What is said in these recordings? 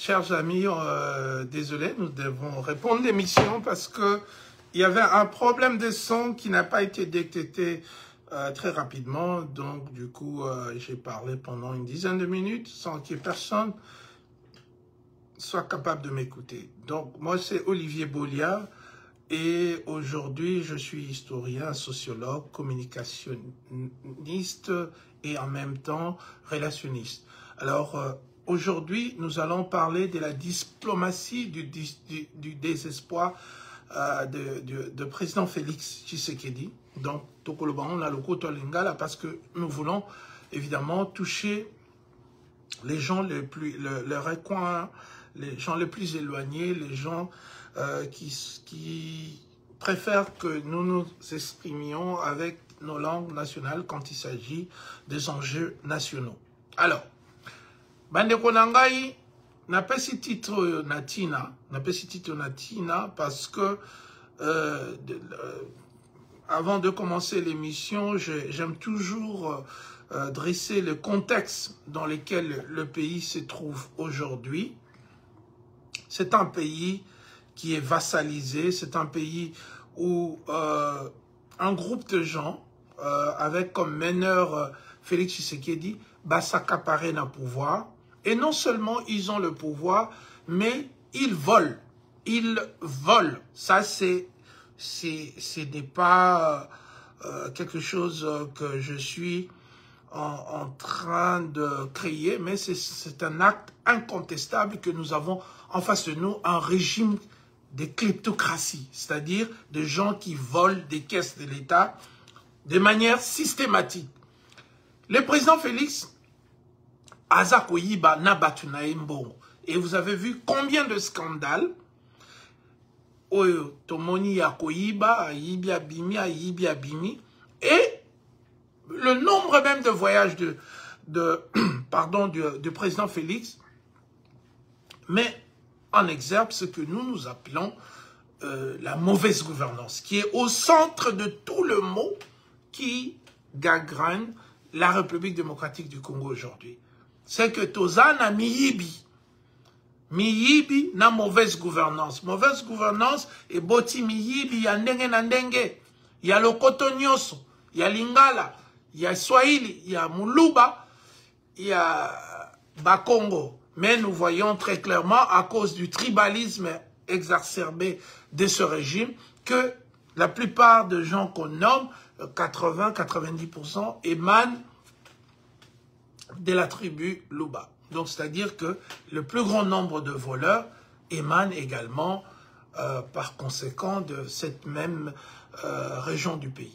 chers amis, désolé, nous devons répondre à l'émission parce que il y avait un problème de son qui n'a pas été détecté très rapidement. Donc, du coup, j'ai parlé pendant une dizaine de minutes sans qu'il y ait personne soit capable de m'écouter. Donc, moi, c'est Olivier Bolia et aujourd'hui, je suis historien, sociologue, communicationniste et en même temps relationniste. Alors, aujourd'hui, nous allons parler de la diplomatie du désespoir de président Félix Tshisekedi. Donc, on a le côté lingala parce que nous voulons évidemment toucher les gens les plus, les recoins, les gens les plus éloignés, les gens qui préfèrent que nous nous exprimions avec nos langues nationales quand il s'agit des enjeux nationaux. Alors, Bande Konangai, n'a pas ce titre natina parce que avant de commencer l'émission, j'aime toujours dresser le contexte dans lequel le pays se trouve aujourd'hui. C'est un pays qui est vassalisé, c'est un pays où un groupe de gens, avec comme meneur Félix Tshisekedi, s'accaparer le pouvoir. Et non seulement ils ont le pouvoir, mais ils volent. Ils volent. Ça, ce n'est pas quelque chose que je suis en train de créer, mais c'est un acte incontestable que nous avons en face de nous, un régime de kleptocratie, c'est-à-dire des gens qui volent des caisses de l'État de manière systématique. Le président Félix Aza Koyiba Nabatuna Mbongo. Et vous avez vu combien de scandales Tomoni ya Koyiba, Ayibi Abimi, et le nombre même de voyages du président Félix, mais en exergue ce que nous appelons la mauvaise gouvernance, qui est au centre de tout le mot qui gangrène la République démocratique du Congo aujourd'hui. C'est que Tozana Miyibi na mauvaise gouvernance. Mauvaise gouvernance et boti Miyibi ya ndenge na ndenge. Ya Lokoto Nyoso, ya Lingala, ya Swahili, ya Muluba, ya Bakongo. Mais nous voyons très clairement, à cause du tribalisme exacerbé de ce régime, que la plupart des gens qu'on nomme, 80-90%, émanent de la tribu Luba. Donc, c'est-à-dire que le plus grand nombre de voleurs émanent également, par conséquent, de cette même région du pays.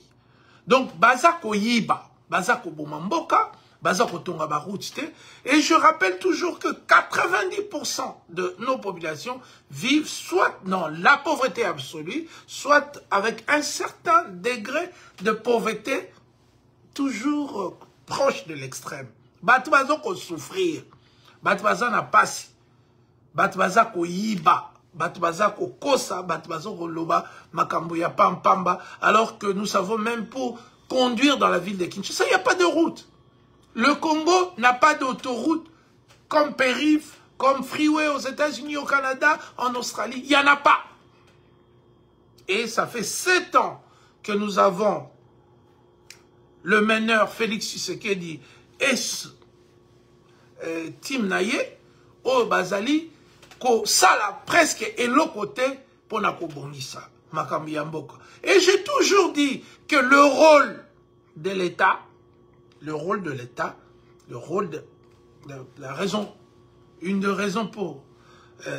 Donc, Bazako Yiba, Bazako Boumamboka, Bazako Tonga Baroutite, et je rappelle toujours que 90% de nos populations vivent soit dans la pauvreté absolue, soit avec un certain degré de pauvreté toujours proche de l'extrême. Batbazo ko souffrir, Batbaza na pasi, Batbaza ko yiba, Batbaza ko kosa, Batbazo ko loba, makambo ya pampamba, alors que nous savons même pour conduire dans la ville de Kinshasa, il n'y a pas de route. Le Congo n'a pas d'autoroute comme périph', comme freeway aux États-Unis, au Canada, en Australie, il n'y en a pas. Et ça fait 7 ans que nous avons le meneur Félix Tshisekedi et Tim Naye, au Bazali, ko sala presque et l'autre côté pour na kobongisa, makambi ya mboka. Et j'ai toujours dit que le rôle de l'État, la raison, une des raisons pour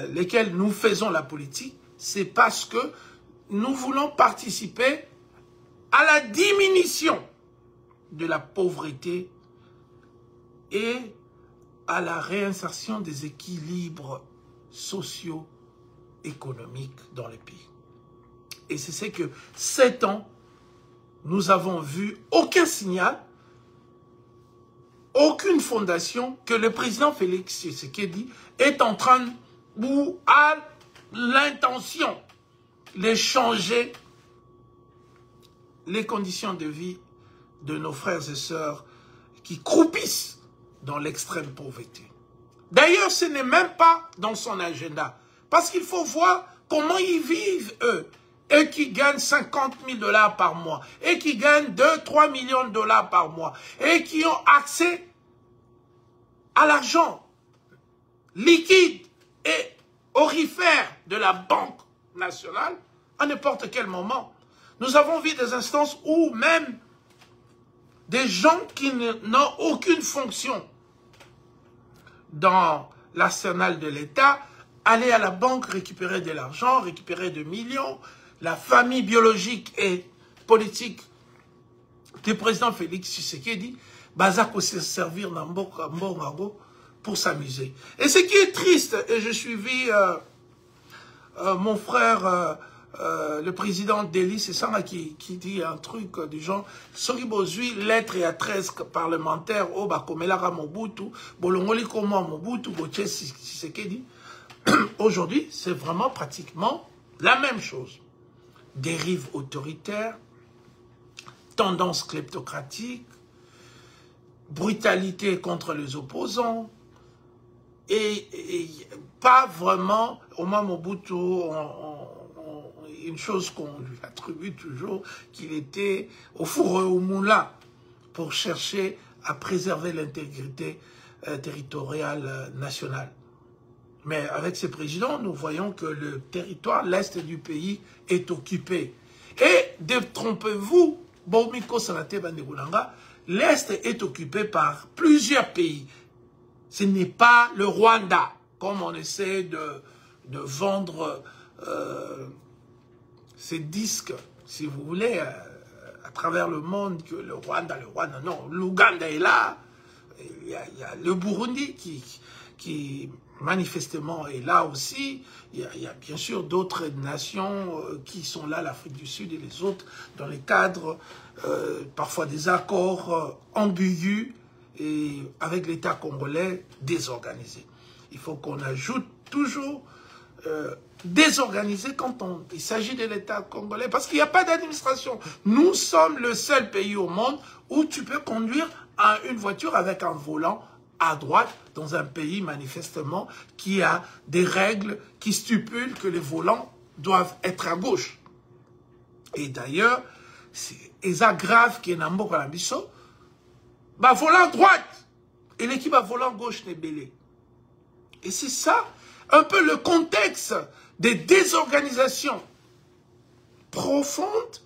lesquelles nous faisons la politique, c'est parce que nous voulons participer à la diminution de la pauvreté et à la réinsertion des équilibres socio-économiques dans le pays. Et c'est ce que 7 ans, nous avons vu aucun signal, aucune fondation que le président Félix Tshisekedi est en train ou a l'intention de changer les conditions de vie de nos frères et sœurs qui croupissent dans l'extrême pauvreté. D'ailleurs, ce n'est même pas dans son agenda. Parce qu'il faut voir comment ils vivent, eux. Eux qui gagnent 50 000 $ par mois. Et qui gagnent 2-3 millions de dollars par mois. Et qui ont accès à l'argent liquide et aurifère de la Banque nationale à n'importe quel moment. Nous avons vu des instances où même des gens qui n'ont aucune fonction dans l'arsenal de l'État, aller à la banque récupérer de l'argent, récupérer des millions. La famille biologique et politique du président Félix Tshisekedi, Bazak aussi servir dans Mbongo pour s'amuser. Et ce qui est triste, et je suivis mon frère, le président d'Eli, c'est ça qui dit un truc du genre, Soribozui, lettre et à 13 parlementaires, au Bakomelara Mobutu, Bolongoli Komo Mobutu, Boche Tshisekedi. Aujourd'hui, c'est vraiment pratiquement la même chose. Dérive autoritaire, tendance kleptocratique, brutalité contre les opposants, et pas vraiment, au moins Mobutu, une chose qu'on lui attribue toujours, qu'il était au four et au moulin pour chercher à préserver l'intégrité territoriale nationale. Mais avec ces présidents, nous voyons que le territoire, l'est du pays, est occupé. Et, détrompez-vous, Bomiko Sanate Bandegulanga, l'est est occupé par plusieurs pays. Ce n'est pas le Rwanda, comme on essaie de vendre ces disques, si vous voulez, à travers le monde, que le Rwanda, non, l'Ouganda est là, il y a le Burundi qui manifestement est là aussi, il y a bien sûr d'autres nations qui sont là, l'Afrique du Sud et les autres, dans les cadres, parfois des accords ambigus, et avec l'État congolais désorganisé. Il faut qu'on ajoute toujours désorganisé quand il s'agit de l'État congolais, parce qu'il n'y a pas d'administration. Nous sommes le seul pays au monde où tu peux conduire une voiture avec un volant à droite, dans un pays manifestement qui a des règles qui stipulent que les volants doivent être à gauche. Et d'ailleurs, c'est grave qui est dans la biso, bah volant droite, et l'équipe à volant gauche n'est belé. Et c'est ça, un peu le contexte des désorganisations profondes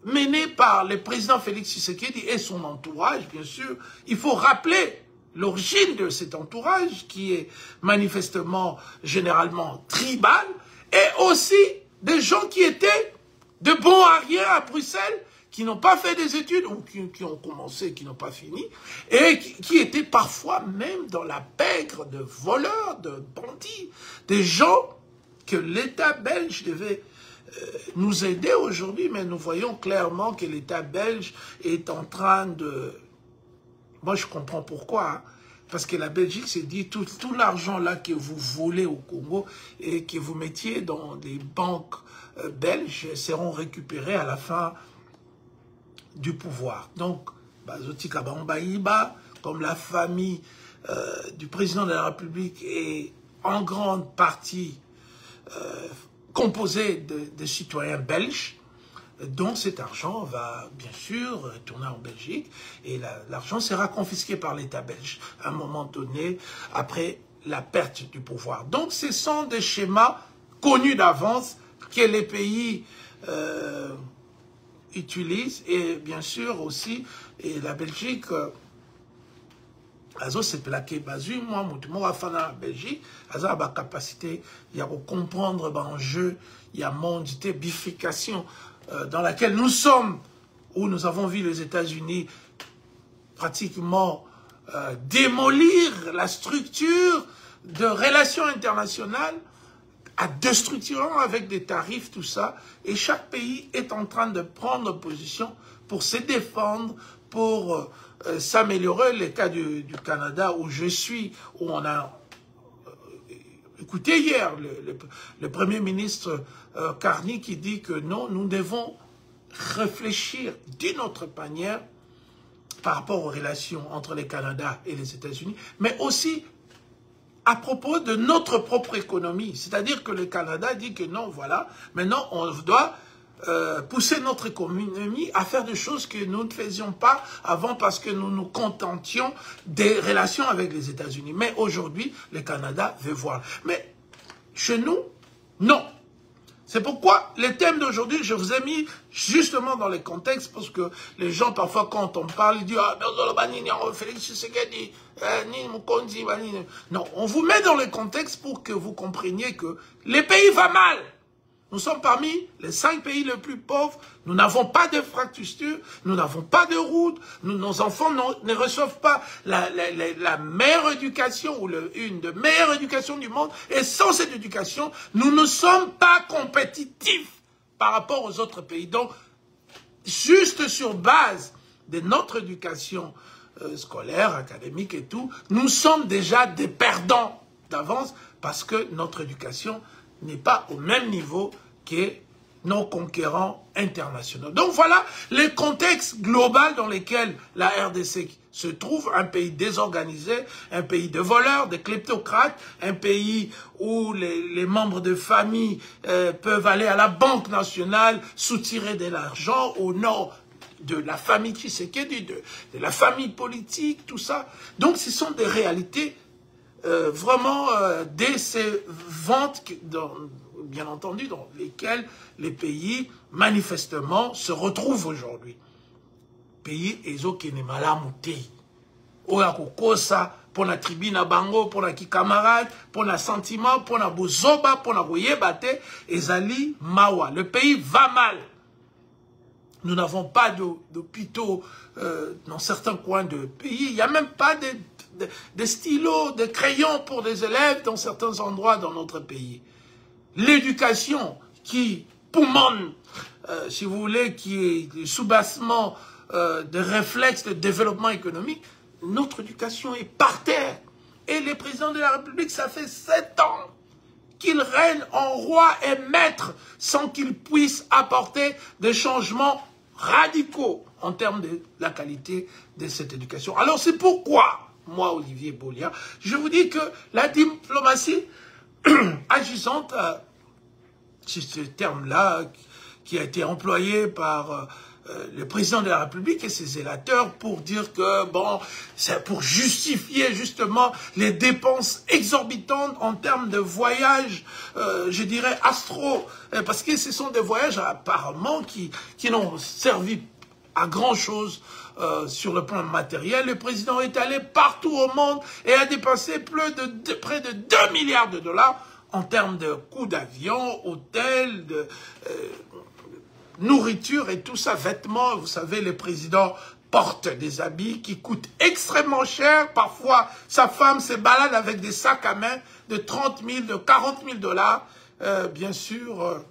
menées par le président Félix Tshisekedi et son entourage, bien sûr. Il faut rappeler l'origine de cet entourage qui est manifestement, généralement tribal, et aussi des gens qui étaient de bons à rien à Bruxelles, qui n'ont pas fait des études, ou qui ont commencé, qui n'ont pas fini, et qui étaient parfois même dans la pègre de voleurs, de bandits, des gens que l'État belge devait nous aider aujourd'hui, mais nous voyons clairement que l'État belge est en train de... Moi, je comprends pourquoi, hein, parce que la Belgique s'est dit, tout l'argent là que vous volez au Congo et que vous mettiez dans des banques belges seront récupérés à la fin du pouvoir. Donc, Bazotika Bambaïba, comme la famille du président de la République est en grande partie composée de citoyens belges, donc cet argent va bien sûr retourner en Belgique et l'argent sera confisqué par l'État belge à un moment donné après la perte du pouvoir. Donc ce sont des schémas connus d'avance que les pays utilisent et bien sûr aussi et la Belgique Azo se plaqué basu moi mutumo wa fana Belgique aza ba capacité ya comprendre ba enjeu ya mondité bifurcation dans laquelle nous sommes où nous avons vu les États-Unis pratiquement démolir la structure de relations internationales à déstructurant avec des tarifs, tout ça, et chaque pays est en train de prendre position pour se défendre, pour s'améliorer. Le cas du Canada où je suis, où on a écouté hier le Premier ministre Carney qui dit que non, nous devons réfléchir d'une autre manière par rapport aux relations entre le Canada et les États-Unis, mais aussi à propos de notre propre économie. C'est-à-dire que le Canada dit que non, voilà, maintenant on doit pousser notre économie à faire des choses que nous ne faisions pas avant parce que nous nous contentions des relations avec les États-Unis. Mais aujourd'hui, le Canada veut voir. Mais chez nous, non. C'est pourquoi les thèmes d'aujourd'hui, je vous ai mis justement dans les contextes, parce que les gens, parfois, quand on parle, ils disent « Ah, Félix Tshisekedi, non, on vous met dans les contextes pour que vous compreniez que les pays vont mal. Nous sommes parmi les 5 pays les plus pauvres. Nous n'avons pas d'infrastructures, nous n'avons pas de routes, nos enfants ne reçoivent pas la meilleure éducation ou une des meilleures éducations du monde. Et sans cette éducation, nous ne sommes pas compétitifs par rapport aux autres pays. Donc, juste sur base de notre éducation scolaire, académique et tout, nous sommes déjà des perdants d'avance parce que notre éducation n'est pas au même niveau que nos concurrents internationaux. Donc voilà le contexte global dans lequel la RDC se trouve, un pays désorganisé, un pays de voleurs, de kleptocrates, un pays où les membres de famille peuvent aller à la Banque nationale soutirer de l'argent au nom de la famille Tshisekedi, de la famille politique, tout ça. Donc ce sont des réalités vraiment décevantes, bien entendu, dans lesquelles les pays, manifestement, se retrouvent aujourd'hui. Pays ezokene malamu te. Oya kokosa, pour la tribu na bango, pour la camarade, pour la sentiment, pour la bozoba, pour la boyebate, ezali mawa. Le pays va mal. Nous n'avons pas d'hôpitaux dans certains coins de pays. Il n'y a même pas de stylos, de crayons pour des élèves dans certains endroits dans notre pays. L'éducation qui poumonne, si vous voulez, qui est le soubassement de réflexes de développement économique, notre éducation est par terre. Et le président de la République, ça fait 7 ans qu'il règne en roi et maître sans qu'il puisse apporter des changements radicaux en termes de la qualité de cette éducation. Alors c'est pourquoi, moi, Olivier Bolia, je vous dis que la diplomatie agissante, c'est ce terme-là qui a été employé par le président de la République et ses zélateurs pour dire que, bon, c'est pour justifier justement les dépenses exorbitantes en termes de voyages, je dirais, astro, parce que ce sont des voyages apparemment qui n'ont servi à grand-chose sur le plan matériel. Le président est allé partout au monde et a dépensé près de 2 milliards de dollars en termes de coûts d'avion, hôtels, de nourriture et tout ça, vêtements. Vous savez, les présidents portent des habits qui coûtent extrêmement cher. Parfois, sa femme se balade avec des sacs à main de 30 000, de 40 000 dollars, bien sûr,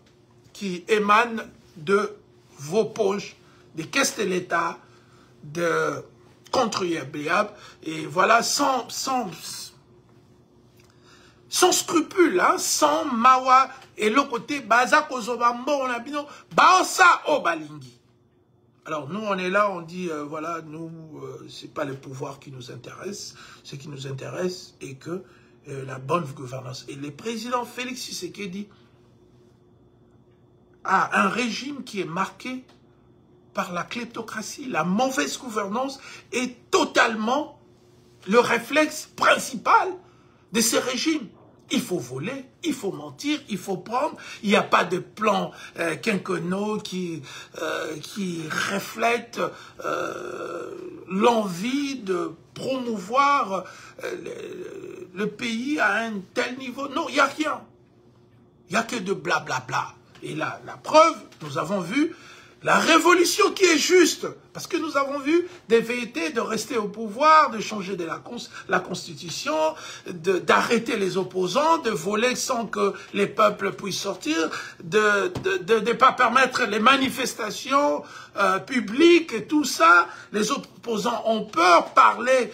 qui émanent de vos poches, des caisses de l'État, de contribuables. Et voilà, sans scrupule, hein, sans mawa. Et le côté, baza kozobambo, on a bino, baosa o balingi. Alors nous, on est là, on dit, voilà, nous, c'est pas le pouvoir qui nous intéresse. Ce qui nous intéresse est que la bonne gouvernance. Et le président Félix Tshisekedi a un régime qui est marqué par la kleptocratie. La mauvaise gouvernance est totalement le réflexe principal de ce régime. Il faut voler, il faut mentir, il faut prendre. Il n'y a pas de plan quinquennaux qui reflète l'envie de promouvoir le pays à un tel niveau. Non, il n'y a rien. Il n'y a que de blablabla. Et là, la preuve, nous avons vu la révolution qui est juste, parce que nous avons vu des velléités de rester au pouvoir, de changer de la constitution, d'arrêter les opposants, de voler sans que les peuples puissent sortir, de ne pas permettre les manifestations publiques et tout ça. Les opposants ont peur, parler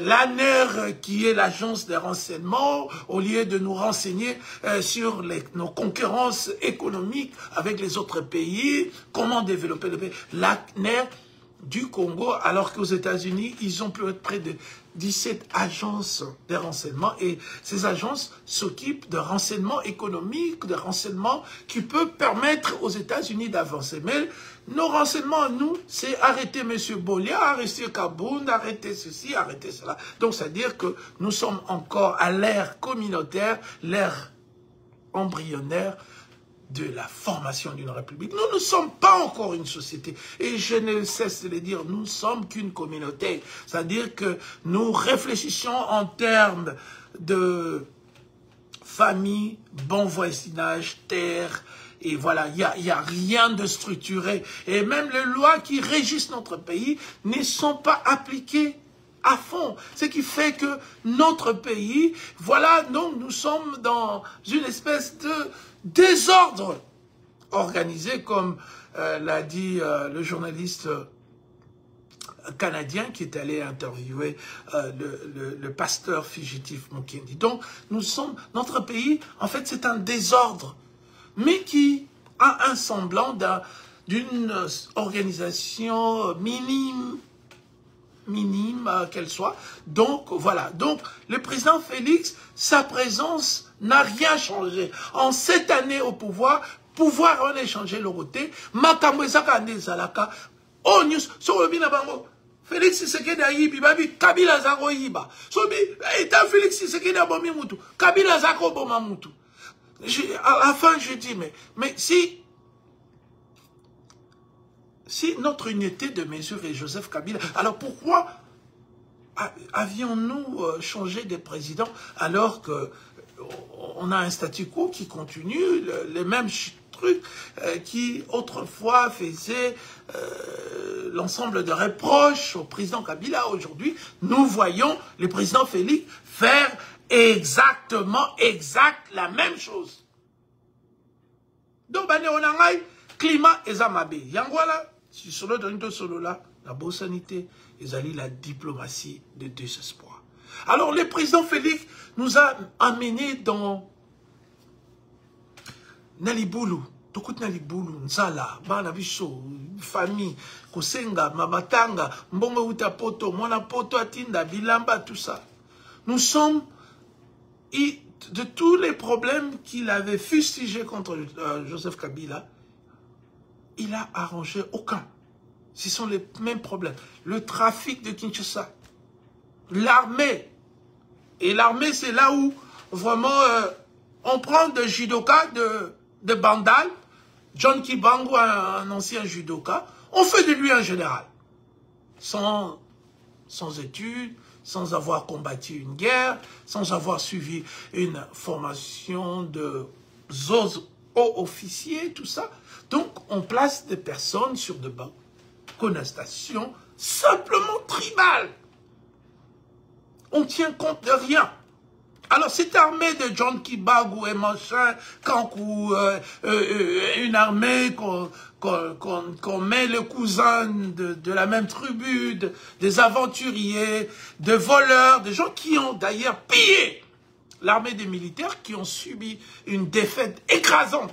l'ANER, qui est l'agence des renseignements, au lieu de nous renseigner sur nos concurrences économiques avec les autres pays, comment développer le pays. L'ANER du Congo, alors qu'aux États-Unis, ils ont près de 17 agences de renseignement et ces agences s'occupent de renseignements économiques, de renseignements qui peuvent permettre aux États-Unis d'avancer. Mais nos renseignements, nous, c'est arrêter M. Bolia, arrêter Kabound, arrêter ceci, arrêter cela. Donc, c'est-à-dire que nous sommes encore à l'ère communautaire, l'ère embryonnaire de la formation d'une république. Nous ne sommes pas encore une société. Et je ne cesse de le dire, nous ne sommes qu'une communauté. C'est-à-dire que nous réfléchissons en termes de famille, bon voisinage, terre, et voilà, il y a rien de structuré. Et même les lois qui régissent notre pays ne sont pas appliquées à fond. Ce qui fait que notre pays, voilà, donc nous sommes dans une espèce de désordre organisé, comme l'a dit le journaliste canadien qui est allé interviewer le pasteur fugitif Mukendi. Donc, notre pays, en fait, c'est un désordre, mais qui a un semblant d'une organisation minime qu'elle soit. Donc, voilà. Donc, le président Félix, sa présence n'a rien changé. En 7 années au pouvoir on a changé le côté. Makambo ezaka ande zalaka. Oh, news, so bina bango. Félix Tshisekedi ayibi, babi, Kabila zako yiba. So bi, eta Félix Tshisekedi abomi mutu. Kabila zako boma mutu. À la fin, je dis, mais si notre unité de mesure est Joseph Kabila, alors pourquoi avions-nous changé de président alors que on a un statu quo qui continue, les mêmes trucs qui autrefois faisaient l'ensemble de reproches au président Kabila. Aujourd'hui, nous voyons le président Félix faire exactement la même chose. Donc, on a un climat ezamabe. Yangwala, si solo donito solo là, la bonne sanité, ezali la diplomatie de désespoir. Alors, le président Félix nous a amenés dans Nalibulu, Tokut Nalibulu, Nzala, Banabiso, famille, Kosenga, Mabatanga, Mbongo Utapoto, Mwana Poto Atinda, Bilamba, tout ça. Nous sommes, de tous les problèmes qu'il avait fustigés contre Joseph Kabila, il a arrangé aucun. Ce sont les mêmes problèmes. Le trafic de Kinshasa, l'armée. Et l'armée, c'est là où vraiment on prend de judoka, de Bandal, John Kibangu, un ancien judoka, on fait de lui un général. Sans études, sans avoir combattu une guerre, sans avoir suivi une formation de hauts officiers, tout ça. Donc, on place des personnes sur de bonnes connotations simplement tribales. On tient compte de rien. Alors, cette armée de John Kibangu et machin, Kankou, une armée qu'on met le cousin de la même tribu, des aventuriers, de voleurs, des gens qui ont d'ailleurs pillé l'armée des militaires, qui ont subi une défaite écrasante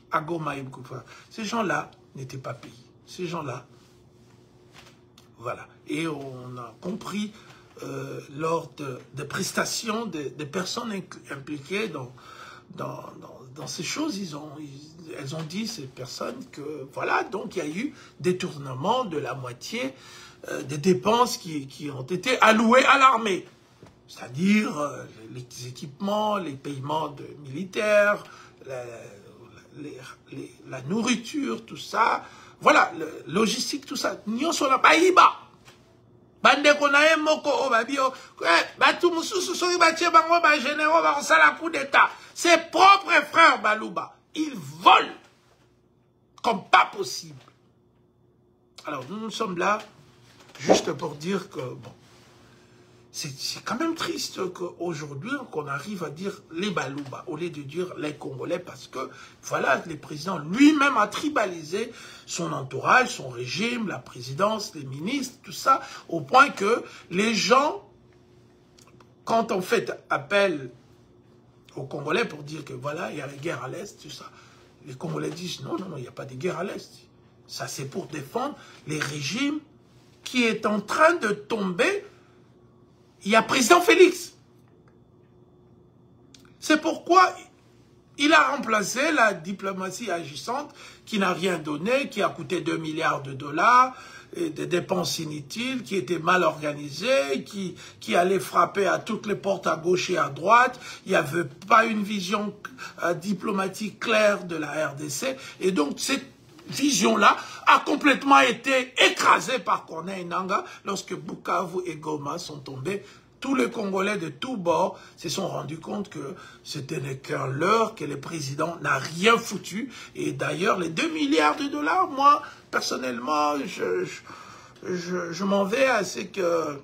à Goma et Mkoufa. Ces gens-là n'étaient pas payés. Ces gens-là, voilà. Et on a compris lors de prestations des personnes impliquées dans ces choses, elles ont dit, ces personnes, que voilà, donc il y a eu détournement de la moitié des dépenses qui ont été allouées à l'armée. C'est-à-dire les équipements, les paiements de militaires, la nourriture, tout ça. Voilà, logistique, tout ça. Nyon sur la païba. Bande konae moko obabio, batu mususu soki batie bango ba généraux ba sala coup d'état. Ses propres frères Balouba, ils volent comme pas possible. Alors nous sommes là juste pour dire que bon, c'est quand même triste qu'aujourd'hui qu'on arrive à dire les Balouba au lieu de dire les Congolais, parce que voilà, le président lui-même a tribalisé son entourage, son régime, la présidence, les ministres, tout ça, au point que les gens, quand on fait appel aux Congolais pour dire que voilà, il y a la guerre à l'Est, tout ça, les Congolais disent non, il n'y a pas de guerre à l'Est. Ça, c'est pour défendre les régimes qui est en train de tomber. Il y a président Félix. C'est pourquoi il a remplacé la diplomatie agissante qui n'a rien donné, qui a coûté 2 milliards de dollars, et des dépenses inutiles, qui étaient mal organisées, qui allaient frapper à toutes les portes à gauche et à droite. Il n'y avait pas une vision diplomatique claire de la RDC. Et donc, cette vision-là a complètement été écrasée par Corneille Nangaa lorsque Bukavu et Goma sont tombés. Tous les Congolais de tous bords se sont rendus compte que c'était qu'un leurre, que le président n'a rien foutu. Et d'ailleurs, les 2 milliards de dollars, moi, personnellement, je m'en vais à ce que...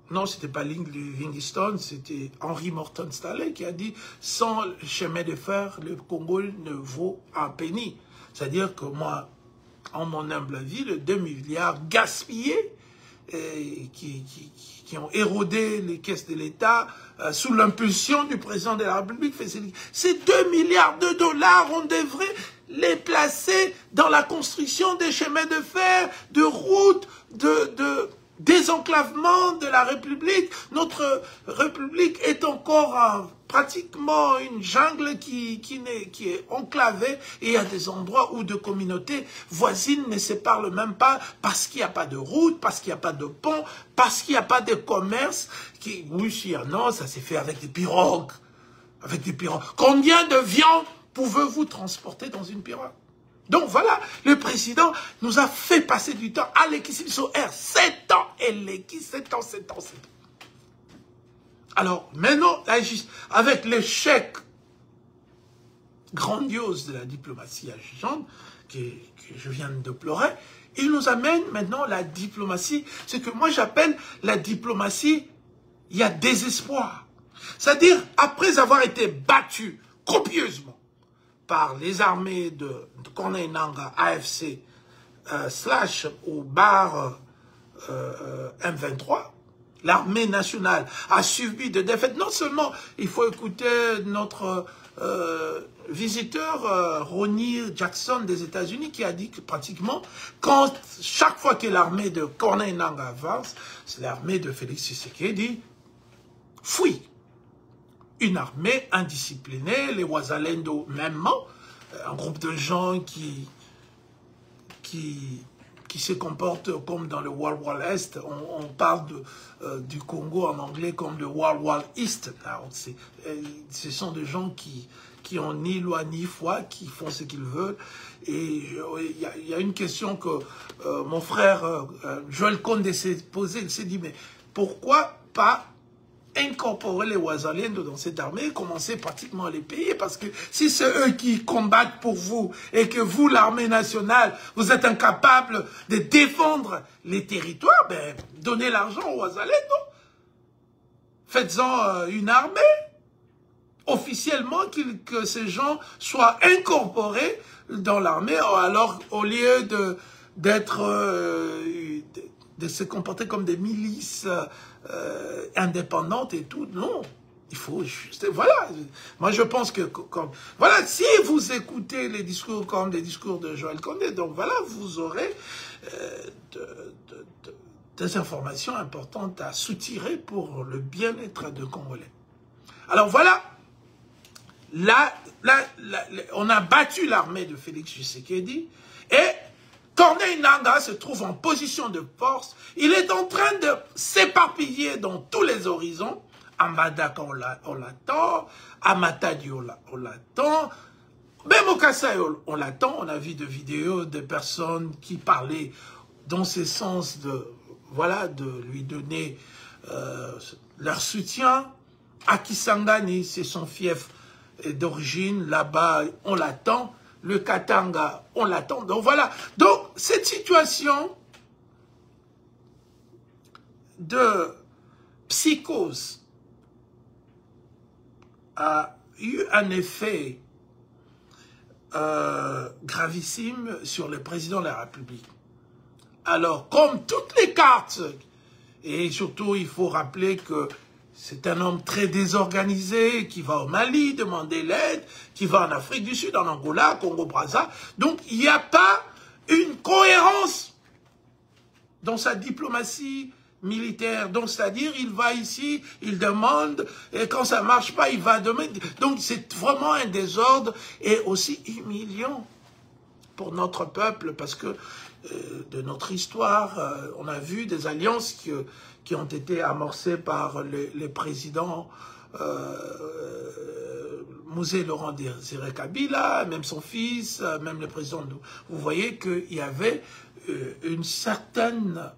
non, c'était pas Livingstone, c'était Henry Morton Stanley qui a dit « Sans le chemin de fer, le Congo ne vaut un penny ». C'est-à-dire que moi, en mon humble avis, les 2 milliards gaspillés, qui ont érodé les caisses de l'État sous l'impulsion du président de la République. Ces 2 milliards de dollars, on devrait les placer dans la construction des chemins de fer, de routes, de désenclavement de la République. Notre République est encore pratiquement une jungle qui est enclavée, et il y a des endroits où deux communautés voisines ne se parlent même pas parce qu'il n'y a pas de route, parce qu'il n'y a pas de pont, parce qu'il n'y a pas de commerce. Oui, non, ça s'est fait avec des pirogues. Avec des pirogues. Combien de viande pouvez-vous transporter dans une pirogue? Donc voilà, le président nous a fait passer du temps à l'équilibre R, 7 ans, et l'équilibre 7 ans. Alors maintenant, avec l'échec grandiose de la diplomatie agissante, que je viens de déplorer, il nous amène maintenant la diplomatie, ce que moi j'appelle la diplomatie, il y a désespoir. C'est-à-dire, après avoir été battu copieusement par les armées de Corneille Nangaa, AFC, au bar M23, l'armée nationale a subi de défaites. Non seulement, il faut écouter notre visiteur Ronnie Jackson des États-Unis qui a dit que pratiquement, chaque fois que l'armée de Corneille Nangaa avance, c'est l'armée de Félix Tshisekedi fuit. Une armée indisciplinée, les Wazalendo mêmement, un groupe de gens qui se comportent comme dans le Wild Wild Est. On parle du Congo en anglais comme le Wild Wild East. Ce sont des gens qui ont ni loi ni foi, qui font ce qu'ils veulent. Et il y a une question que mon frère Joël Condé s'est posée. Il s'est dit, mais pourquoi pas incorporer les Wazalendo dans cette armée et commencer pratiquement à les payer, parce que si c'est eux qui combattent pour vous et que vous, l'armée nationale, vous êtes incapable de défendre les territoires, ben, donnez l'argent aux Wazalendo. Faites-en une armée, officiellement, que ces gens soient incorporés dans l'armée, alors au lieu de se comporter comme des milices indépendantes et tout. Non, il faut juste... Voilà, moi je pense que... voilà, si vous écoutez les discours comme les discours de Joël Condé, donc voilà, vous aurez des informations importantes à soutirer pour le bien-être de Congolais. Alors voilà, là, on a battu l'armée de Félix Tshisekedi et Corneille Nangaa se trouve en position de force. Il est en train de s'éparpiller dans tous les horizons. À Mbandaka, on l'attend. À Matadi, on l'attend. Même au Kasaï, on l'attend. On a vu des vidéos de personnes qui parlaient dans ce sens de, voilà, de lui donner leur soutien. À Kisangani, c'est son fief d'origine. Là-bas, on l'attend. Le Katanga, on l'attend. Donc voilà. Donc cette situation de psychose a eu un effet gravissime sur le président de la République. Alors, comme toutes les cartes, et surtout il faut rappeler que C'est un homme très désorganisé qui va au Mali demander l'aide, qui va en Afrique du Sud, en Angola, Congo-Brazza. Donc, il n'y a pas une cohérence dans sa diplomatie militaire. Donc, c'est-à-dire, il va ici, il demande, et quand ça ne marche pas, il va demander. Donc, c'est vraiment un désordre et aussi humiliant pour notre peuple, parce que de notre histoire, on a vu des alliances qui ont été amorcées par les présidents Mosé Laurent Désiré Kabila, même son fils, même le président. Vous voyez qu'il y avait une certaine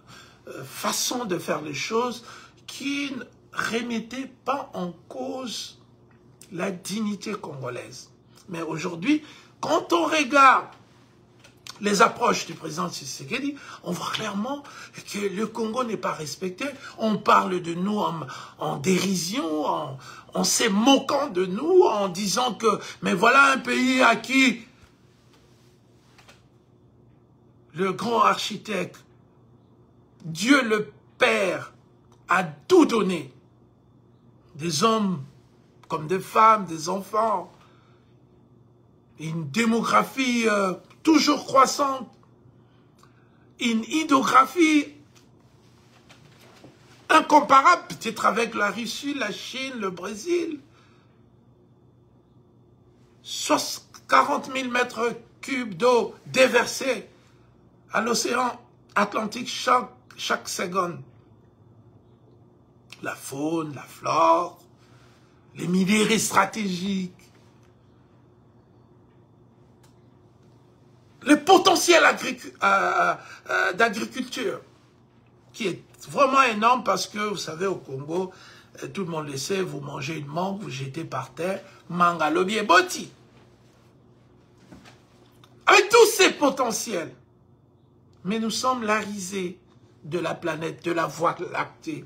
façon de faire les choses qui ne remettait pas en cause la dignité congolaise. Mais aujourd'hui, quand on regarde les approches du président Tshisekedi, on voit clairement que le Congo n'est pas respecté. On parle de nous en dérision, en se moquant de nous, en disant que, mais voilà un pays à qui le grand architecte, Dieu le Père, a tout donné. Des hommes comme des femmes, des enfants, une démographie toujours croissante, une hydrographie incomparable, peut-être avec la Russie, la Chine, le Brésil. 40 000 mètres cubes d'eau déversés à l'océan Atlantique chaque seconde. La faune, la flore, les minéraux stratégiques, le potentiel d'agriculture, qui est vraiment énorme parce que, vous savez, au Congo, tout le monde le sait, vous mangez une mangue, vous jetez par terre, manga lobi et boti. Avec tous ces potentiels. Mais nous sommes la risée de la planète, de la Voie lactée,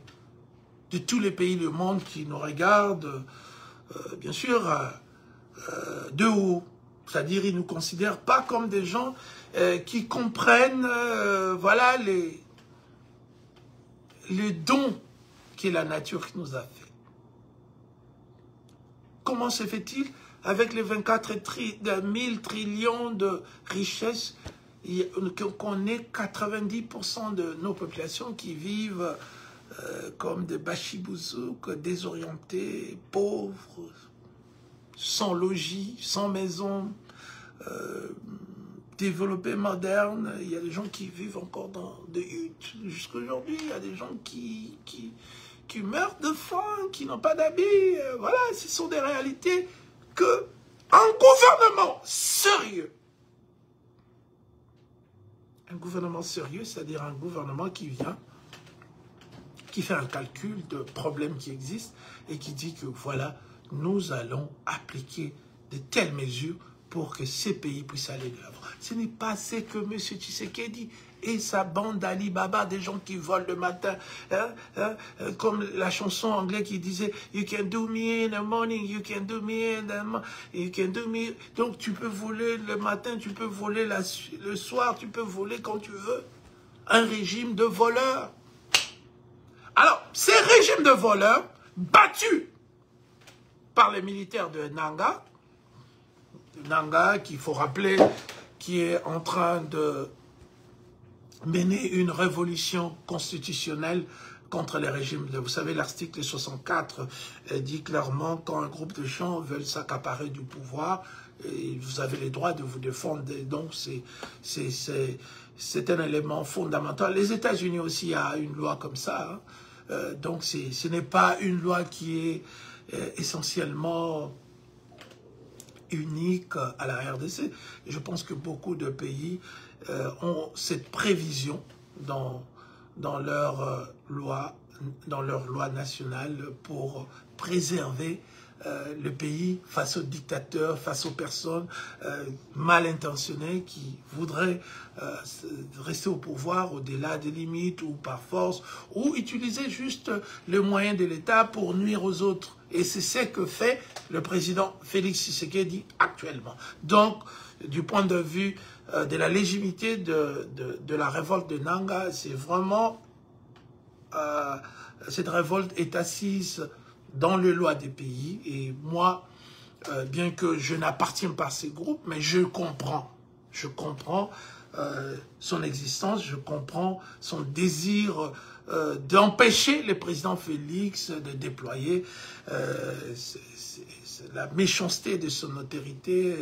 de tous les pays du monde qui nous regardent, bien sûr, de haut. C'est-à-dire, ils ne nous considèrent pas comme des gens qui comprennent, voilà, les dons que la nature nous a fait. Comment se fait-il, avec les 24 000 trillions de richesses, qu'on ait 90% de nos populations qui vivent comme des bachibouzouk, désorientés, pauvres, sans logis, sans maison, développés, modernes. Il y a des gens qui vivent encore dans des huttes. Jusqu'à aujourd'hui, il y a des gens qui meurent de faim, qui n'ont pas d'habits. Voilà, ce sont des réalités que un gouvernement sérieux, c'est-à-dire un gouvernement qui vient, qui fait un calcul de problèmes qui existent et qui dit que voilà, nous allons appliquer de telles mesures pour que ces pays puissent aller de l'avant. Ce n'est pas ce que M. Tshisekedi et sa bande d'Ali Baba, des gens qui volent le matin, comme la chanson anglaise qui disait « You can do me in the morning, you can do me in the morning, you can do me... » Donc tu peux voler le matin, tu peux voler le soir, tu peux voler quand tu veux. Un régime de voleurs. Alors, ces régimes de voleurs, battus par les militaires de Nanga, qu'il faut rappeler, qui est en train de mener une révolution constitutionnelle contre les régimes. Vous savez, l'article 64 dit clairement, quand un groupe de gens veulent s'accaparer du pouvoir, vous avez le droit de vous défendre. Donc, c'est un élément fondamental. Les États-Unis aussi, il y a une loi comme ça. Hein. Donc, ce n'est pas une loi qui est essentiellement unique à la RDC. Je pense que beaucoup de pays ont cette prévision dans leur loi nationale pour préserver le pays face aux dictateurs, face aux personnes mal intentionnées qui voudraient rester au pouvoir au-delà des limites ou par force, ou utiliser juste le moyen de l'État pour nuire aux autres. Et c'est ce que fait le président Félix Tshisekedi actuellement. Donc, du point de vue de la légitimité de la révolte de Nanga, c'est vraiment... cette révolte est assise dans les lois des pays. Et moi, bien que je n'appartienne pas à ces groupes, mais je comprends son existence, je comprends son désir d'empêcher le président Félix de déployer la méchanceté de son autorité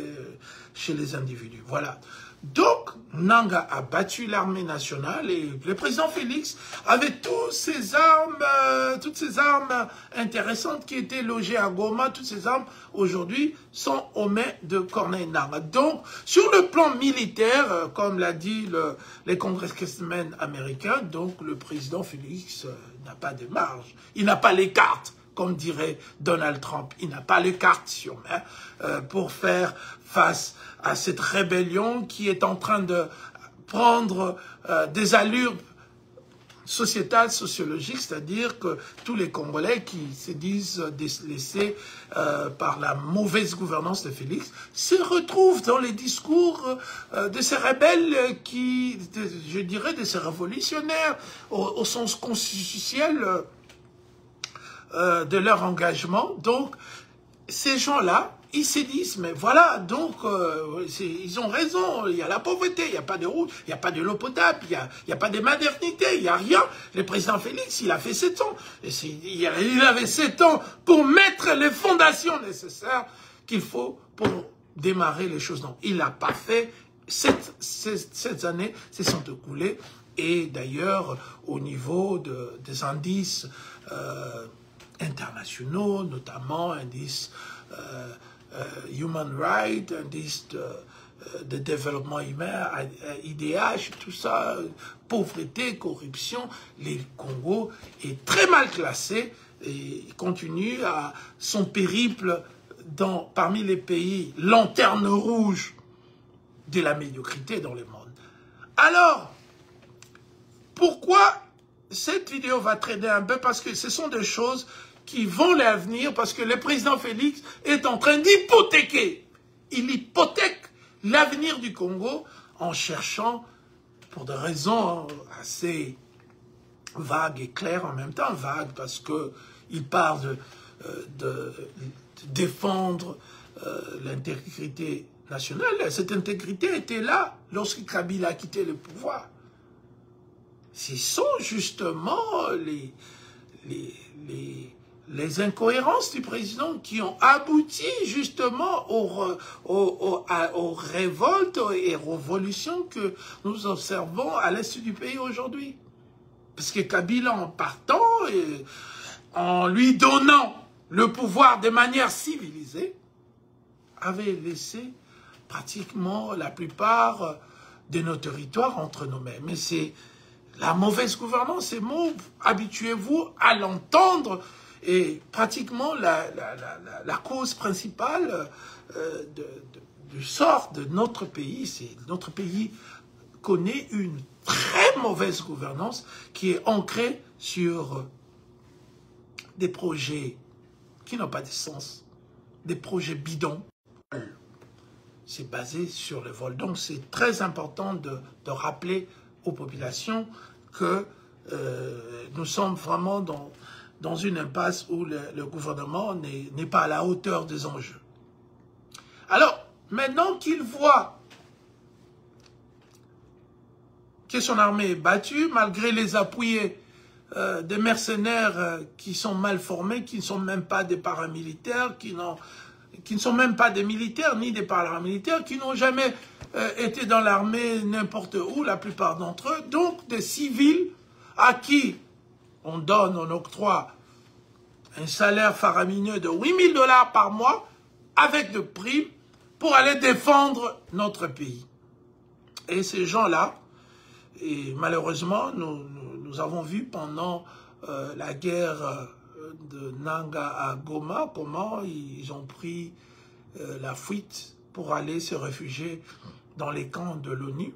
chez les individus. Voilà. Donc, Nanga a battu l'armée nationale et le président Félix avait toutes ces armes intéressantes qui étaient logées à Goma. Toutes ces armes, aujourd'hui, sont aux mains de Corneille Nanga. Donc, sur le plan militaire, comme l'a dit les congressmen américains, donc le président Félix n'a pas de marge. Il n'a pas les cartes, comme dirait Donald Trump. Il n'a pas les cartes sur main pour faire face à cette rébellion qui est en train de prendre des allures sociétales, sociologiques, c'est-à-dire que tous les Congolais qui se disent délaissés par la mauvaise gouvernance de Félix se retrouvent dans les discours de ces rebelles je dirais, de ces révolutionnaires au sens constitutionnel de leur engagement. Donc, ces gens-là, ils se disent, mais voilà, donc, ils ont raison, il y a la pauvreté, il n'y a pas de route, il n'y a pas de l'eau potable, il n'y a pas de modernité, il n'y a rien. Le président Félix, il a fait 7 ans. Et il avait 7 ans pour mettre les fondations nécessaires qu'il faut pour démarrer les choses. Non, il n'a pas fait. 7 années se sont écoulées. Et d'ailleurs, au niveau des indices internationaux, notamment indices Human Rights, indice de développement humain, IDH, tout ça, pauvreté, corruption, le Congo est très mal classé et continue à son périple parmi les pays lanterne rouge de la médiocrité dans le monde. Alors, pourquoi cette vidéo va traîner un peu? Parce que ce sont des choses qui vont l'avenir, parce que le président Félix est en train d'hypothéquer. Il hypothèque l'avenir du Congo en cherchant, pour des raisons assez vagues et claires en même temps, vagues parce qu'il parle de défendre l'intégrité nationale. Cette intégrité était là lorsque Kabila a quitté le pouvoir. Ce sont justement les incohérences du président qui ont abouti justement aux révoltes et révolutions que nous observons à l'est du pays aujourd'hui. Parce que Kabila, en partant, et en lui donnant le pouvoir de manière civilisée, avait laissé pratiquement la plupart de nos territoires entre nos mains. Mais c'est la mauvaise gouvernance, ces mots, habituez-vous à l'entendre. Et pratiquement la cause principale du sort de notre pays, c'est notre pays connaît une très mauvaise gouvernance qui est ancrée sur des projets qui n'ont pas de sens, des projets bidons. C'est basé sur le vol. Donc c'est très important de rappeler aux populations que nous sommes vraiment dans une impasse où le gouvernement n'est pas à la hauteur des enjeux. Alors, maintenant qu'il voit que son armée est battue, malgré les appuis des mercenaires qui sont mal formés, qui ne sont même pas des paramilitaires, qui ne sont même pas des militaires, ni des paramilitaires, qui n'ont jamais été dans l'armée n'importe où, la plupart d'entre eux, donc des civils à qui on octroie un salaire faramineux de 8 000 $ par mois avec de primes pour aller défendre notre pays. Et ces gens-là, et malheureusement, nous avons vu pendant la guerre de Nanga à Goma, comment ils ont pris la fuite pour aller se réfugier dans les camps de l'ONU.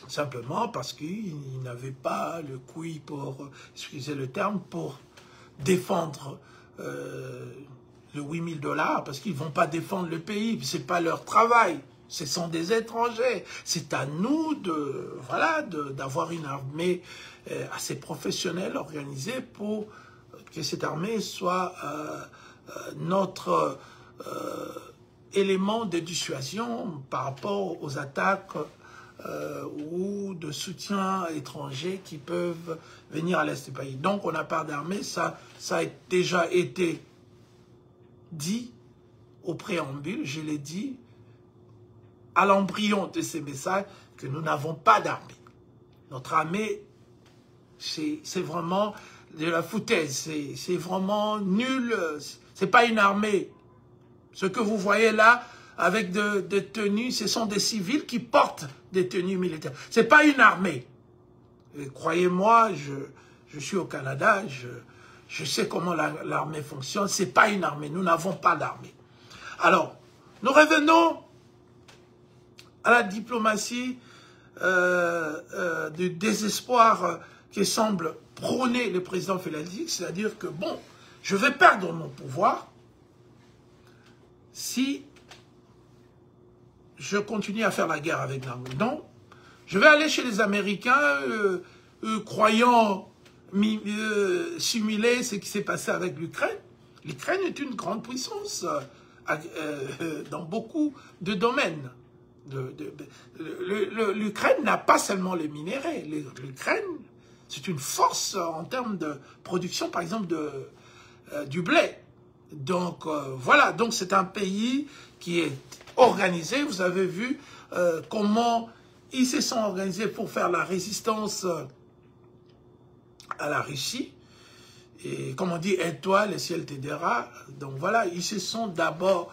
Simplement parce qu'ils n'avaient pas le couille pour, excusez le terme, pour défendre le 8 000 $, parce qu'ils ne vont pas défendre le pays, ce n'est pas leur travail, ce sont des étrangers. C'est à nous d'avoir une armée assez professionnelle, organisée, pour que cette armée soit notre élément de dissuasion par rapport aux attaques ou de soutien étrangers qui peuvent venir à l'est du pays. Donc on n'a pas d'armée, ça a déjà été dit au préambule, je l'ai dit, à l'embryon de ces messages, que nous n'avons pas d'armée. Notre armée, c'est vraiment de la foutaise, c'est vraiment nul, c'est pas une armée. Ce que vous voyez là, avec des tenues, ce sont des civils qui portent des tenues militaires. C'est pas une armée. Croyez-moi, je suis au Canada, je sais comment l'armée fonctionne, c'est pas une armée, nous n'avons pas d'armée. Alors, nous revenons à la diplomatie du désespoir qui semble prôner le président Félix, c'est-à-dire que, bon, je vais perdre mon pouvoir si je continue à faire la guerre avec l'Angola. Donc, je vais aller chez les Américains, croyant simuler ce qui s'est passé avec l'Ukraine. L'Ukraine est une grande puissance dans beaucoup de domaines. L'Ukraine n'a pas seulement les minéraux. L'Ukraine, c'est une force en termes de production, par exemple, du blé. Donc, voilà. Donc, c'est un pays qui est organisé. Vous avez vu comment ils se sont organisés pour faire la résistance à la Russie. Et comme on dit, aide-toi, le ciel t'aidera. Donc, voilà. Ils se sont d'abord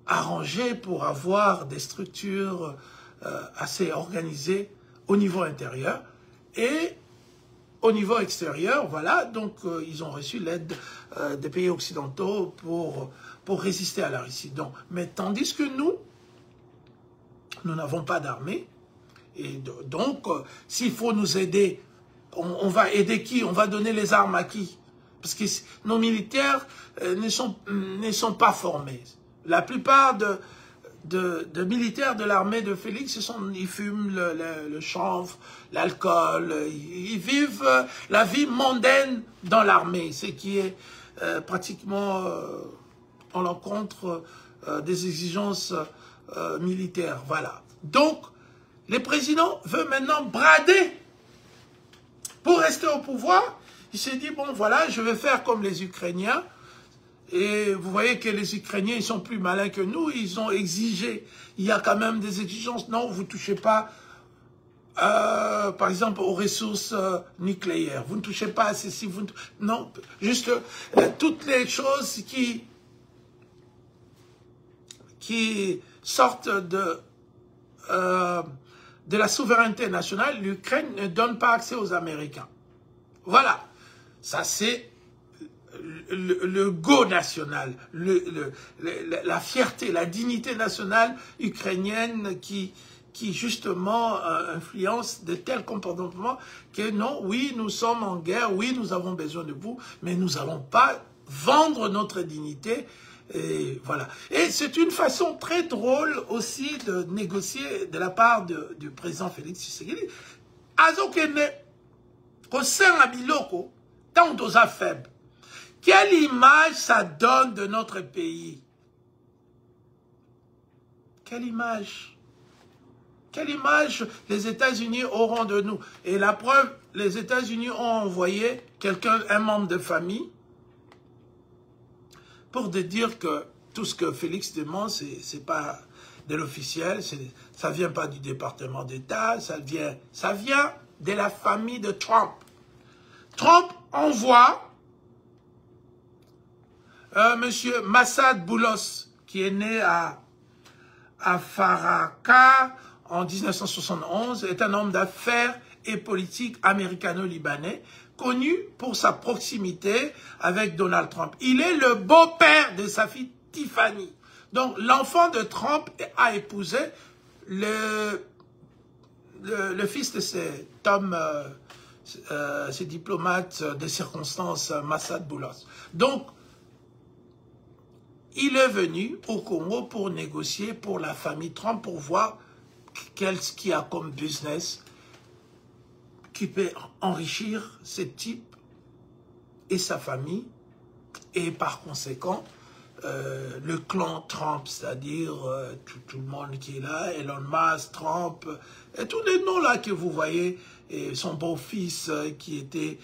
arrangés pour avoir des structures assez organisées au niveau intérieur et au niveau extérieur, voilà, donc ils ont reçu l'aide des pays occidentaux pour résister à la Russie. Donc, mais tandis que nous n'avons pas d'armée, et donc s'il faut nous aider, on va aider qui? On va donner les armes à qui? Parce que nos militaires ne sont pas formés. La plupart de militaires de l'armée de Félix, ils fument le chanvre, l'alcool, ils vivent la vie mondaine dans l'armée, ce qui est pratiquement en l'encontre des exigences militaires. Voilà. Donc, le président veut maintenant brader pour rester au pouvoir. Il s'est dit, bon voilà, je vais faire comme les Ukrainiens. Et vous voyez que les Ukrainiens, ils sont plus malins que nous. Ils ont exigé, il y a quand même des exigences. Non, vous ne touchez pas, par exemple, aux ressources nucléaires. Vous ne touchez pas à ceci. Non, juste toutes les choses qui sortent de la souveraineté nationale. L'Ukraine ne donne pas accès aux Américains. Voilà. Ça, c'est le go national, la fierté, la dignité nationale ukrainienne qui justement influence de tels comportements que non, oui, nous sommes en guerre, oui, nous avons besoin de vous, mais nous n'allons pas vendre notre dignité. Et voilà. Et c'est une façon très drôle aussi de négocier de la part du président Félix Tshisekedi. Azokene, au sein à Biloko, tant aux faibles. Quelle image ça donne de notre pays? Quelle image? Quelle image les États-Unis auront de nous? Et la preuve, les États-Unis ont envoyé quelqu'un, un membre de famille, pour te dire que tout ce que Félix demande, c'est pas de l'officiel, ça vient pas du département d'État, ça vient de la famille de Trump. Trump envoie Monsieur Massad Boulos, qui est né à Faraka en 1971, est un homme d'affaires et politique américano-libanais, connu pour sa proximité avec Donald Trump. Il est le beau-père de sa fille Tiffany. Donc, l'enfant de Trump a épousé le fils de cet homme, ce diplomate de circonstance, Massad Boulos. Donc, il est venu au Congo pour négocier pour la famille Trump, pour voir qu'est-ce qu'il y a comme business qui peut enrichir ce type et sa famille, et par conséquent, le clan Trump, c'est-à-dire tout le monde qui est là, Elon Musk, Trump, et tous les noms là que vous voyez, et son beau-fils qui était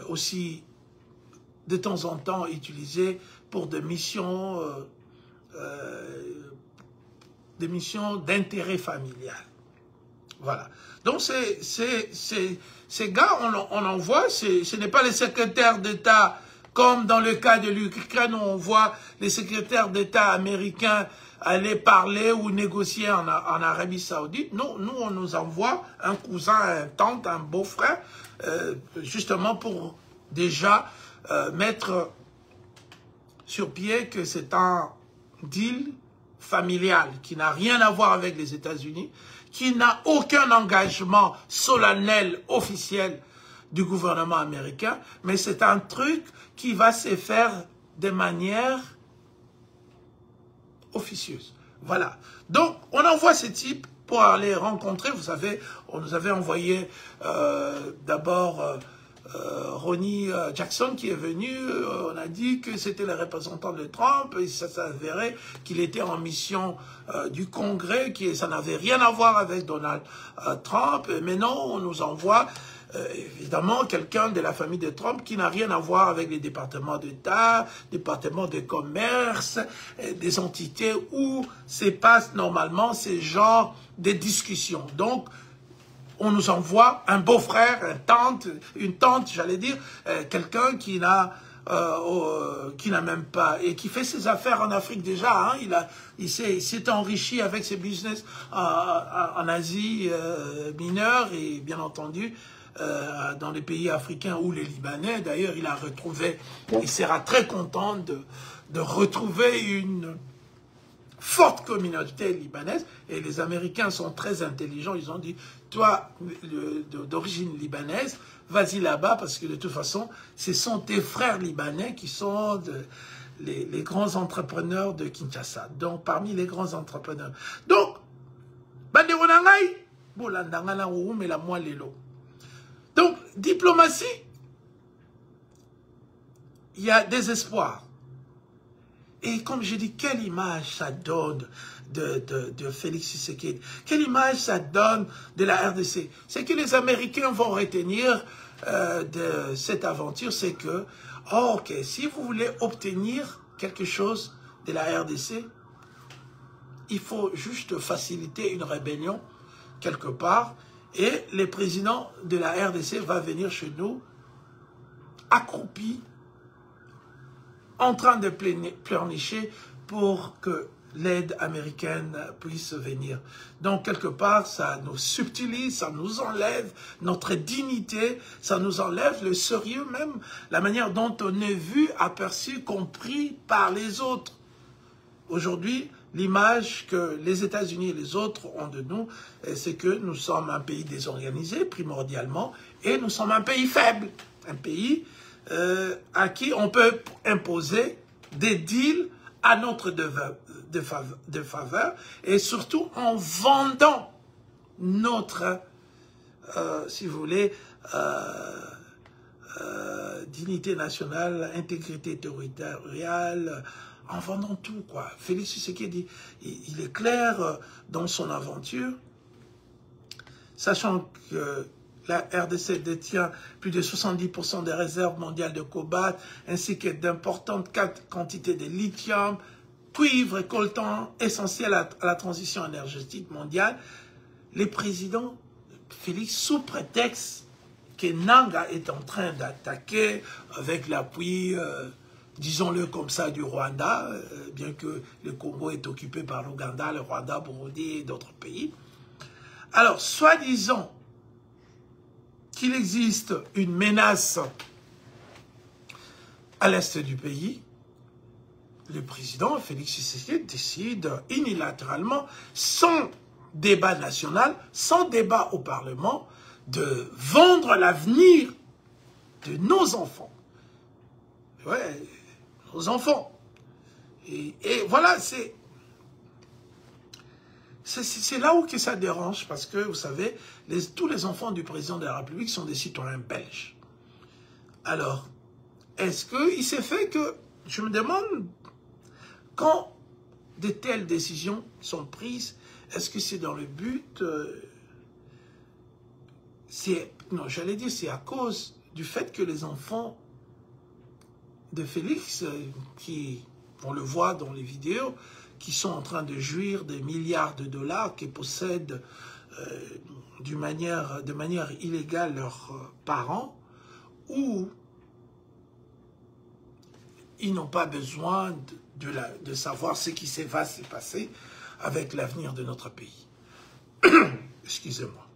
aussi de temps en temps utilisé pour des missions d'intérêt familial. Voilà. Donc ces gars, on en voit, ce n'est pas les secrétaires d'État comme dans le cas de l'Ukraine où on voit les secrétaires d'État américains aller parler ou négocier en Arabie Saoudite. Non, nous, on nous envoie un cousin, un tante, un beau-frère, justement pour déjà mettre sur pied que c'est un deal familial qui n'a rien à voir avec les États-Unis, qui n'a aucun engagement solennel, officiel du gouvernement américain, mais c'est un truc qui va se faire de manière officieuse. Voilà. Donc, on envoie ces types pour aller rencontrer. Vous savez, on nous avait envoyé d'abord Ronnie Jackson qui est venu. On a dit que c'était le représentant de Trump et ça s'avérait qu'il était en mission du Congrès, ça n'avait rien à voir avec Donald Trump. Mais non, on nous envoie évidemment quelqu'un de la famille de Trump qui n'a rien à voir avec les départements d'État, départements de commerce, des entités où se passent normalement ces genres de discussions. Donc, on nous envoie un beau-frère, une tante, j'allais dire, quelqu'un qui n'a même pas, et qui fait ses affaires en Afrique déjà, hein, il s'est enrichi avec ses business en Asie mineure et bien entendu dans les pays africains ou les Libanais. D'ailleurs, il sera très content de retrouver une forte communauté libanaise, et les Américains sont très intelligents, ils ont dit, toi, d'origine libanaise, vas-y là-bas, parce que de toute façon, ce sont tes frères libanais qui sont les grands entrepreneurs de Kinshasa, donc parmi les grands entrepreneurs. Donc, donc, diplomatie, il y a des espoirs. Et comme je dis, quelle image ça donne de Félix Tshisekedi? Quelle image ça donne de la RDC? C'est que les Américains vont retenir de cette aventure, c'est que, ok, si vous voulez obtenir quelque chose de la RDC, il faut juste faciliter une rébellion quelque part, et le président de la RDC va venir chez nous accroupi, en train de pleurnicher pour que l'aide américaine puisse venir. Donc, quelque part, ça nous subtilise, ça nous enlève notre dignité, ça nous enlève le sérieux même, la manière dont on est vu, aperçu, compris par les autres. Aujourd'hui, l'image que les États-Unis et les autres ont de nous, c'est que nous sommes un pays désorganisé, primordialement, et nous sommes un pays faible, un pays à qui on peut imposer des deals à notre de faveur, et surtout en vendant notre, si vous voulez, dignité nationale, intégrité territoriale, en vendant tout, quoi. Félix Tshisekedi, il est clair dans son aventure, sachant que la RDC détient plus de 70% des réserves mondiales de cobalt, ainsi que d'importantes quantités de lithium, cuivre et coltan essentiels à la transition énergétique mondiale. Les présidents, Félix, sous prétexte que Nanga est en train d'attaquer avec l'appui, disons-le comme ça, du Rwanda, bien que le Congo est occupé par l'Ouganda, le Rwanda, Burundi et d'autres pays. Alors, soi-disant qu'il existe une menace à l'est du pays, le président Félix Tshisekedi décide unilatéralement, sans débat national, sans débat au Parlement, de vendre l'avenir de nos enfants. Ouais, nos enfants. Et voilà, c'est là où que ça dérange, parce que, vous savez, tous les enfants du président de la République sont des citoyens belges. Alors, est-ce qu'il s'est fait que, je me demande, quand de telles décisions sont prises, est-ce que c'est dans le but, non, j'allais dire c'est à cause du fait que les enfants de Félix, qui, on le voit dans les vidéos, qui sont en train de jouir des milliards de dollars, qui possèdent de manière illégale leurs parents, ou ils n'ont pas besoin de savoir ce qui va se passer avec l'avenir de notre pays. Excusez-moi.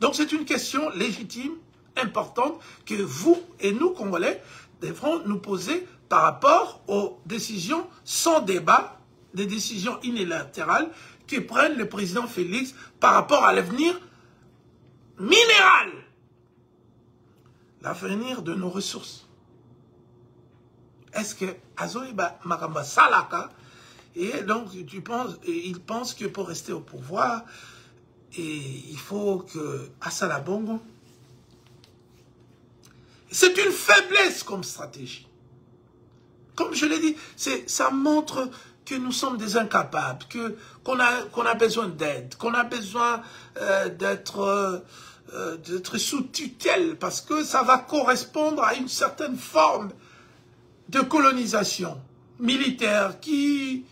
Donc c'est une question légitime, importante, que vous et nous, Congolais, devrons nous poser par rapport aux décisions sans débat, des décisions unilatérales que prennent le président Félix par rapport à l'avenir minéral, l'avenir de nos ressources. Est-ce que Azoïba Makamba Salaka, et donc il pense que pour rester au pouvoir, il faut que Assala Bongo, c'est une faiblesse comme stratégie. Comme je l'ai dit, ça montre que nous sommes des incapables, qu'on a besoin d'aide, qu'on a besoin d'être sous tutelle, parce que ça va correspondre à une certaine forme de colonisation militaire qui,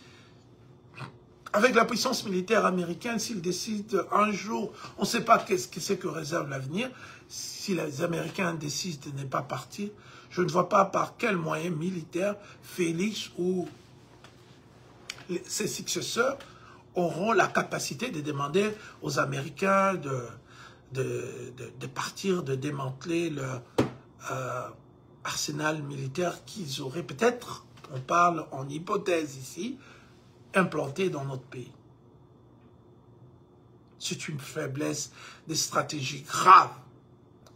avec la puissance militaire américaine, s'ils décident un jour, on ne sait pas qu'est-ce que réserve l'avenir, si les Américains décident de ne pas partir, je ne vois pas par quel moyen militaire Félix ou ses successeurs auront la capacité de demander aux Américains de partir, de démanteler leur arsenal militaire qu'ils auraient peut-être, on parle en hypothèse ici, implanté dans notre pays. C'est une faiblesse de stratégie grave,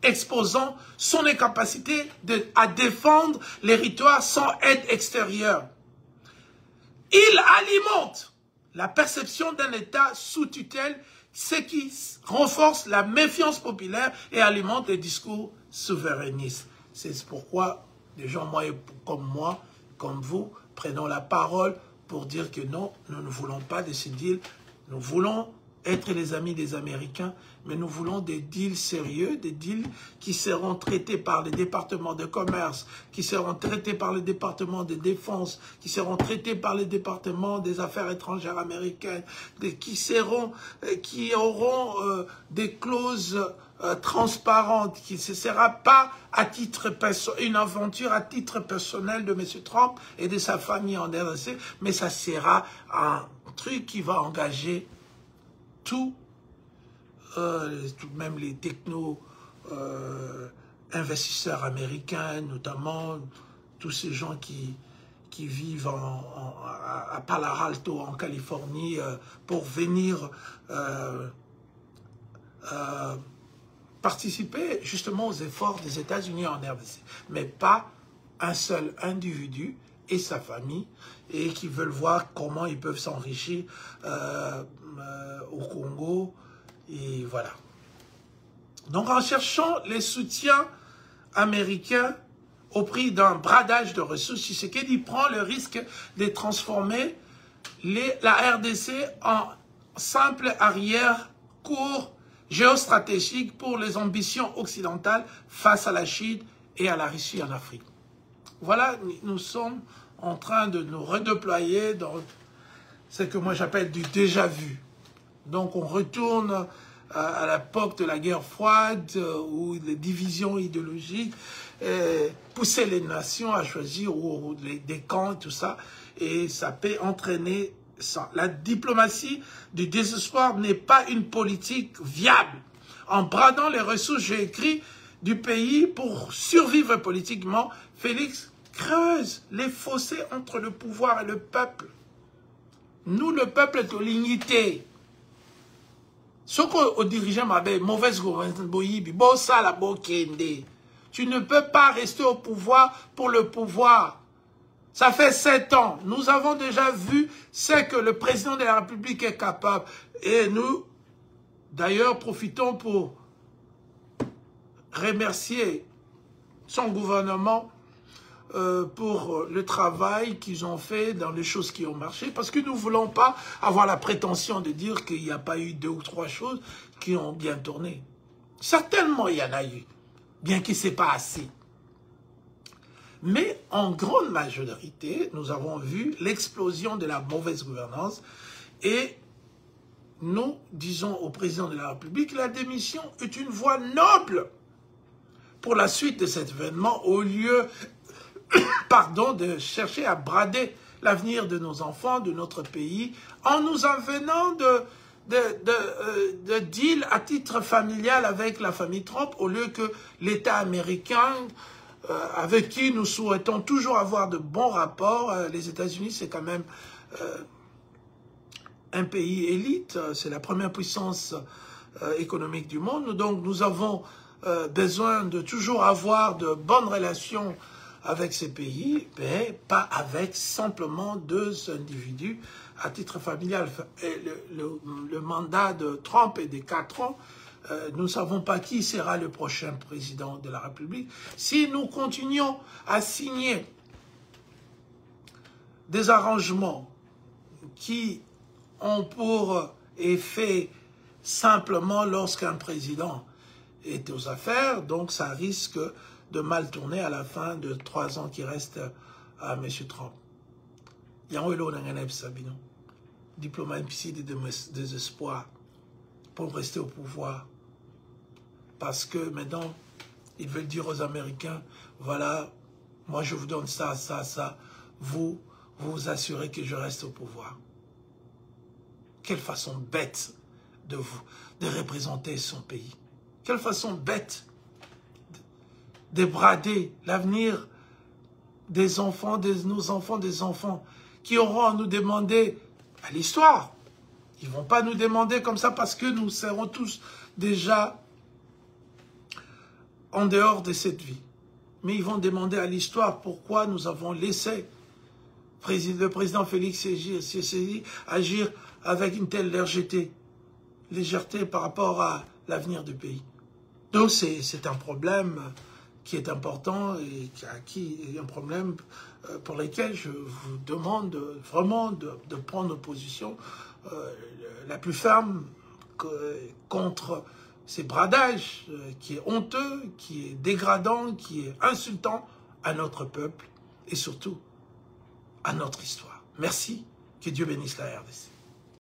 exposant son incapacité à défendre les territoires sans aide extérieure. Il alimente la perception d'un État sous tutelle, ce qui renforce la méfiance populaire et alimente les discours souverainistes. C'est pourquoi des gens comme moi, comme vous, prenons la parole pour dire que non, nous ne voulons pas de ces deals, nous voulons être les amis des Américains, mais nous voulons des deals sérieux, des deals qui seront traités par les départements de commerce, qui seront traités par le département de défense, qui seront traités par le département des affaires étrangères américaines, qui auront des clauses transparente, qui ne sera pas à titre une aventure à titre personnel de M. Trump et de sa famille en RDC, mais ça sera un truc qui va engager tout, même les investisseurs américains, notamment tous ces gens qui vivent à Palo Alto, en Californie, pour venir participer justement aux efforts des États-Unis en RDC, mais pas un seul individu et sa famille, et qui veulent voir comment ils peuvent s'enrichir au Congo, et voilà. Donc en cherchant les soutiens américains au prix d'un bradage de ressources, Tshisekedi prend le risque de transformer la RDC en simple arrière-cour géostratégique pour les ambitions occidentales face à la Chine et à la Russie en Afrique. Voilà, nous sommes en train de nous redéployer dans ce que moi j'appelle du déjà-vu. Donc on retourne à l'époque de la guerre froide, où les divisions idéologiques poussaient les nations à choisir des camps et tout ça, et ça peut entraîner ça. La diplomatie du désespoir n'est pas une politique viable. En bradant les ressources, j'ai écrit, du pays pour survivre politiquement, Félix creuse les fossés entre le pouvoir et le peuple. Nous, le peuple, est aux l'unité. Ce qu'on dirigeant m'avait mauvaise gouvernance, tu ne peux pas rester au pouvoir pour le pouvoir. Ça fait 7 ans. Nous avons déjà vu ce que le président de la République est capable. Et nous, d'ailleurs, profitons pour remercier son gouvernement pour le travail qu'ils ont fait dans les choses qui ont marché, parce que nous ne voulons pas avoir la prétention de dire qu'il n'y a pas eu 2 ou 3 choses qui ont bien tourné. Certainement, il y en a eu, bien que ce n'est pas assez. Mais en grande majorité, nous avons vu l'explosion de la mauvaise gouvernance et nous disons au président de la République, la démission est une voie noble pour la suite de cet événement, au lieu de chercher à brader l'avenir de nos enfants, de notre pays, en nous en venant de deal à titre familial avec la famille Trump, au lieu que l'État américain, avec qui nous souhaitons toujours avoir de bons rapports, les États-Unis, c'est quand même un pays élite, c'est la première puissance économique du monde, donc nous avons besoin de toujours avoir de bonnes relations avec ces pays, mais pas avec simplement 2 individus à titre familial. Et le mandat de Trump est de 4 ans. Nous ne savons pas qui sera le prochain président de la République. Si nous continuons à signer des arrangements qui ont pour effet simplement lorsqu'un président est aux affaires, donc ça risque de mal tourner à la fin de 3 ans qui restent à M. Trump. Diplomatie de désespoir pour rester au pouvoir. Parce que maintenant, ils veulent dire aux Américains, voilà, moi je vous donne ça, ça, ça, vous vous assurez que je reste au pouvoir. Quelle façon bête de représenter son pays. Quelle façon bête de brader l'avenir des enfants, de nos enfants, des enfants, qui auront à nous demander à l'histoire. Ils ne vont pas nous demander comme ça parce que nous serons tous déjà en dehors de cette vie. Mais ils vont demander à l'histoire pourquoi nous avons laissé le président Félix Tshisekedi agir avec une telle légèreté par rapport à l'avenir du pays. Donc c'est un problème qui est important et qui est un problème pour lequel je vous demande vraiment de prendre position la plus ferme contre ces bradages qui est honteux, qui est dégradant, qui est insultant à notre peuple et surtout à notre histoire. Merci, que Dieu bénisse la RDC.